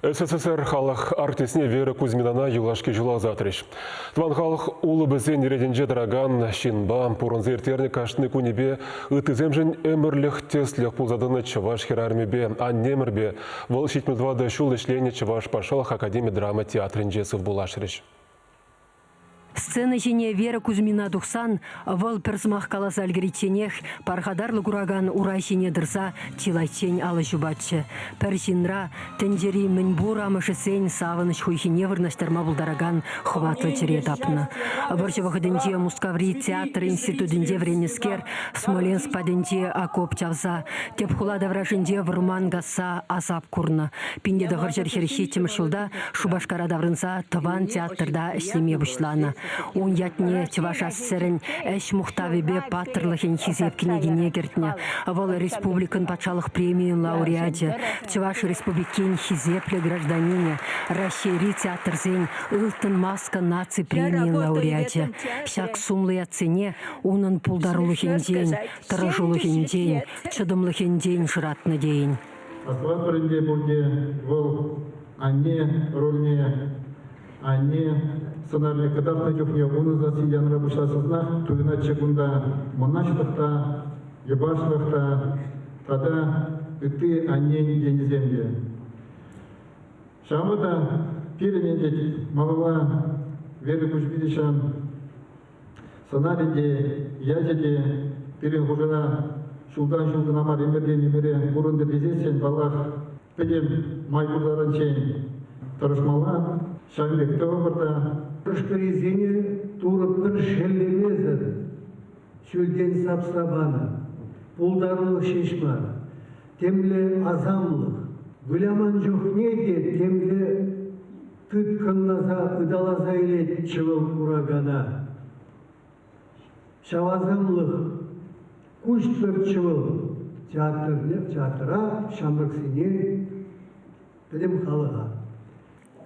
СССР халық артисіне Вера Кузьминана юлашки жула затрыш. Тван халық улы бізен ереденже дыраган, шинба, пурынзы ертерні кашыны күнебе, үтіземжін өмірлік теслік пулзадыны чываш херармебе, а немірбе, вол шитмедвады шул ішлені чываш пашалық Академия драма театрын жесів булашырыш. Сцена жіне Вера Кузьмина дұқсан, вол персмах калас алгеритенех, пархадарлы гураган урай жіне дырса, тилайтен алы жубатшы. Персинра, тендери мінбур амышысен савыныш хуйхине вырнаштарма бұлдараган хватлы чередапны. Варжывағыдынде Мускаври театр институтынде вренескер, Смоленск падынде акоп чавза, тепхулада вражынде вырман гаса азап курны. Пиндеді ғыржыр херхи теміршілда, Шубашкара даврынса тыван театрда ішлеме бұшланы. Он ятне чываша сірін әш мұқтавебе патырлығын хизепкіне генегертіне. Вол республикан патшалық премиен лауреаде, чываш республикин хизепле гражданине, Рашери театрзен ылтын маска наци премиен лауреаде. Шак сумлы цене унын пулдарулығын день, тырыжулығын день, чыдымлығын день жыратны дейін. Асылат бірінде бөлге вол анне рөліне, анне сценарный кадавна жүхне уны засидян рабышласызна туйна чегунда моначлықта, ебашлықта, тада үтті анне еніземге. Шамыда переменде малыва Вера Кузьминичан сценарийде, язеде перен хужына шулдан амар емерден емере бұрынды безесен балақ педем майбурларын чейін тұрышмала шаңбек тұғырда Пышкарезене турып бір шеллемезір, шөлден сапсабаны, пулдарлық шешма, темлі азамлық, гүляман жүхне де темлі түткінлаза, ыдалаза елет чывыл урагана. Шавазамлық, күштір чывыл, театра, шамрыксене, білім халыға.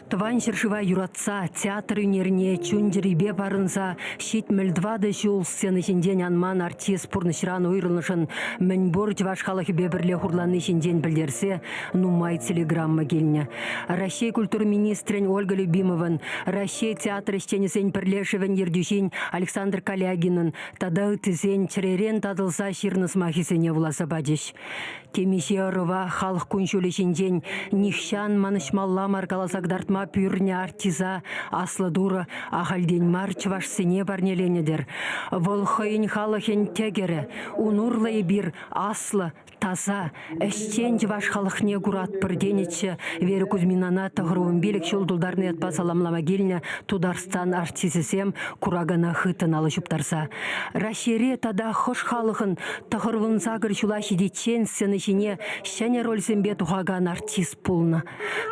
Тван шершива юратса, театр үнеріне чүндірібе барынса, шет мүлдвады жол сцены женден анман артист пұрнышыран ойрылышын мінбор жвашқалық бебірле хурланы женден білдерсе, нумай телеграмма келіне. Россия культура министрін Ольга Любимовын, Россия театр іштенесен бірлешівін ердюшен Александр Калягинын, тада үтізен чіререн тадылса ширныс махисене вуласа бадеш. Темеше ұрыва халық күншөлі женден нихшан манышмалла маркаласагдартма пюрне артиза аслы дуры ағалден марчваш сене барнеленедер. Вол хойын халықен тегері, унурлы бір аслы, таза, әштен жваш халықне гурат бірденетші Вера Кузьминана тұғыруын белік шолдулдарны етпа саламлама келіне тударстан артизесем курагана хытын алы жұптарса. Рашере тада хош халықын тұғыруын сағыр шулаши детчен сцены жіне шәне рольсенбе туғаган артист пулны.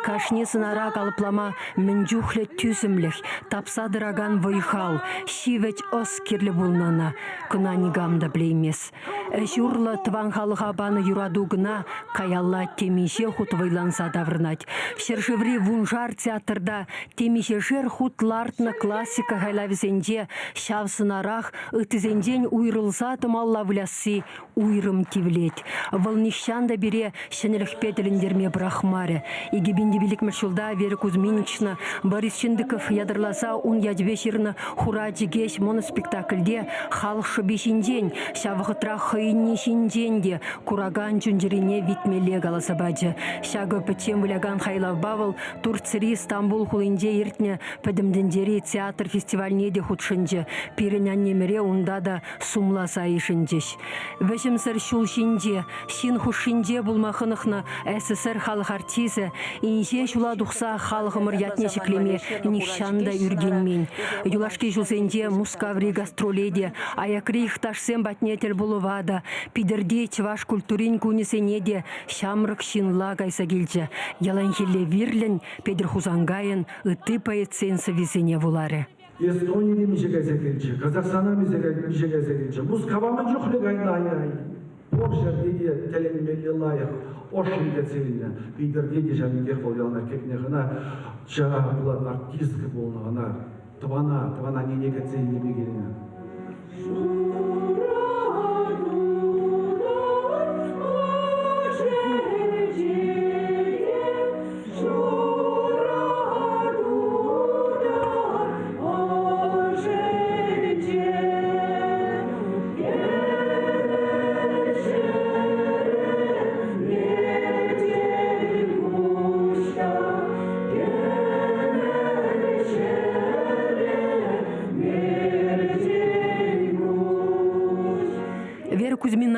Кашне сынара қалыплама мінжухлі түзімлік, тапсадыраган войхал, шивеч ос керлі бұлнана, күна негамда білеймес. Әшурлы тван халыға баны юрадугына каялла темеше хут вайланса даврнать. Шершеври вунжар театрда темеше жер хут лартны классика хайлавизенде шавсынарах ытызенден уйрылса тымалла влясы уйрым тивлет. Волнищанда бере шенелік петеліндерме брахмаре. Игебенде билік мәршілда Вера Кузьминична Борис Чындыков ядырласа он ядвешірні хураджи геш моноспектакльде халық шыбешінден шавықытра хыйнешінденде кураган жүнжірине витмеле галаса баджы. Шагы пөтем выляган хайлав бавыл Турцери Стамбул хулынде ертіне пөдімдендері театр фестивальне де худшынжы. Пиренен немере унда да сумла сайышынжыш. Вәшімсір шулшинде, шин хушинде булмақынықны СССР халық артизі инже шула дұқса халығымыр ятнешіклеме нихшанда үргенмен. Юлашки жузенде Мускаври гастроледе, аякри ихташсен батнетел булывада, пидерде чваш культурин кунесенеде шамрық шинла гайса келжі. Яланхеле вирлен педір хузангайын ыты поэтсен савизене вулары. Эстония немеше гайса келжі, Казахстана немеше гайса келжі. Мускавамын жоқлы гайна ай-ай. Ол жердегі теленмелі лайық. Ошын кәтселіне, бейдерде де жәмінге қолдалына кекіне ғына жаға бұлар артисткі болына ғына тывана нене кәтселіне бегеліне. Show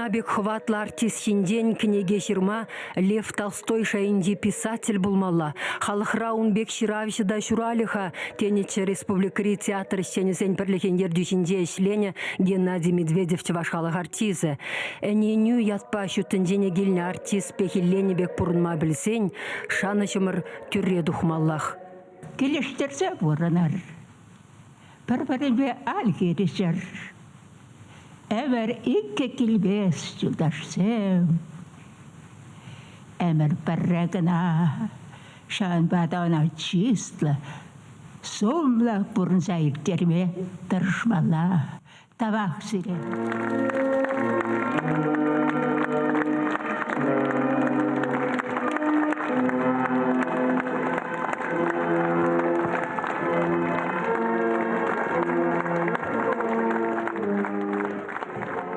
Мабек хватлы артист хинден книге ширма Лев Толстой шайынде писатель булмалла. Халықра Унбек Ширавича да шуралиха тенече республикари театр сенесен пірліхендер дүйшінде ішлене Геннадий Медведев чавашхалық артизы. Әненю ятпа шүттіндене келіне артист пехиллене бек бұрынма білсен, шаны шымыр түрре дұхмаллах. Келештерсе бұрынар, бір-біріне алгересер. Әмір икке келбес жылдашсым. Әмір біррәгіна, шан бадана чистлы, сомла бұрын зайыртерме дұршмала, табақ сире.